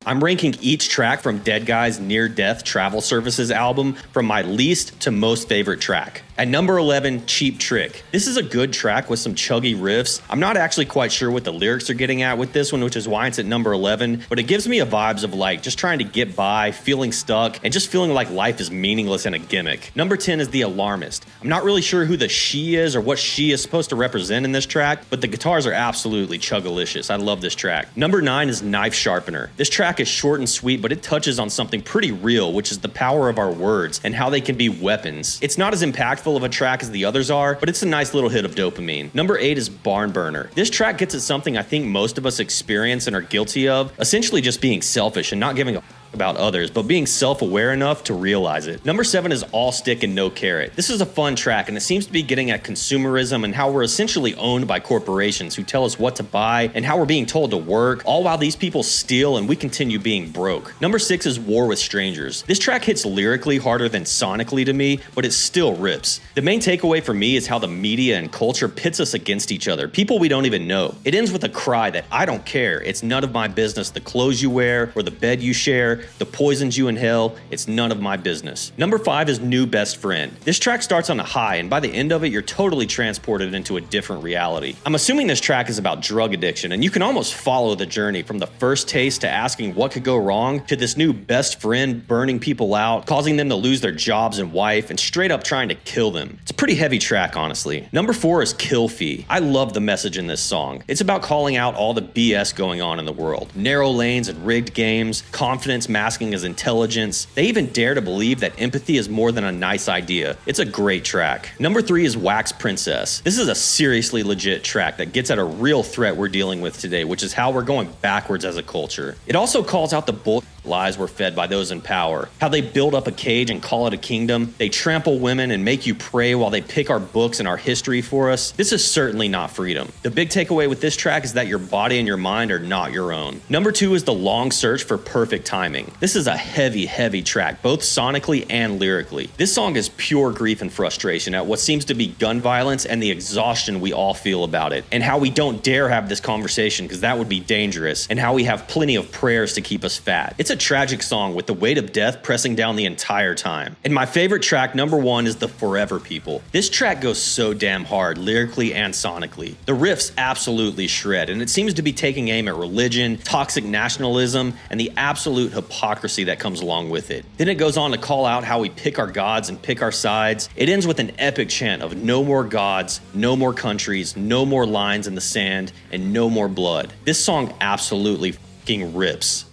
I'm ranking each track from Deadguy's Near Death Travel Services album from my least to most favorite track. At number 11, Cheap Trick. This is a good track with some chuggy riffs. I'm not actually quite sure what the lyrics are getting at with this one, which is why it's at number 11, but it gives me a vibes of like just trying to get by, feeling stuck, and just feeling like life is meaningless and a gimmick. Number 10 is The Alarmist. I'm not really sure who the she is or what she is supposed to represent in this track, but the guitars are absolutely chuggalicious. I love this track. Number 9 is Knife Sharpener. This track is short and sweet, but it touches on something pretty real, which is the power of our words and how they can be weapons. It's not as impactful of a track as the others are, but it's a nice little hit of dopamine. Number 8 is Barn Burner. This track gets at something I think most of us experience and are guilty of, essentially just being selfish and not giving a about others, but being self-aware enough to realize it. Number 7 is All Stick and No Carrot. This is a fun track, and it seems to be getting at consumerism and how we're essentially owned by corporations who tell us what to buy and how we're being told to work, all while these people steal and we continue being broke. Number 6 is War with Strangers. This track hits lyrically harder than sonically to me, but it still rips. The main takeaway for me is how the media and culture pits us against each other, people we don't even know. It ends with a cry that I don't care, it's none of my business the clothes you wear or the bed you share, the poisons you inhale, it's none of my business. Number 5 is New Best Friend. This track starts on a high, and by the end of it, you're totally transported into a different reality. I'm assuming this track is about drug addiction, and you can almost follow the journey from the first taste to asking what could go wrong to this new best friend burning people out, causing them to lose their jobs and wife, and straight up trying to kill them. It's a pretty heavy track, honestly. Number 4 is Kill Fee. I love the message in this song. It's about calling out all the BS going on in the world. Narrow lanes and rigged games, confidence masking as intelligence. They even dare to believe that empathy is more than a nice idea. It's a great track. Number 3 is Wax Princess. This is a seriously legit track that gets at a real threat we're dealing with today, which is how we're going backwards as a culture. It also calls out the bull lies we're fed by those in power. How they build up a cage and call it a kingdom. They trample women and make you pray while they pick our books and our history for us. This is certainly not freedom. The big takeaway with this track is that your body and your mind are not your own. Number 2 is The Long Search for Perfect Timing. This is a heavy track, both sonically and lyrically. This song is pure grief and frustration at what seems to be gun violence and the exhaustion we all feel about it, and how we don't dare have this conversation because that would be dangerous, and how we have plenty of prayers to keep us fat. It's a tragic song with the weight of death pressing down the entire time. And my favorite track, number 1, is The Forever People. This track goes so damn hard, lyrically and sonically. The riffs absolutely shred, and it seems to be taking aim at religion, toxic nationalism, and the absolute hypocrisy that comes along with it. Then it goes on to call out how we pick our gods and pick our sides. It ends with an epic chant of no more gods, no more countries, no more lines in the sand, and no more blood. This song absolutely fucking rips.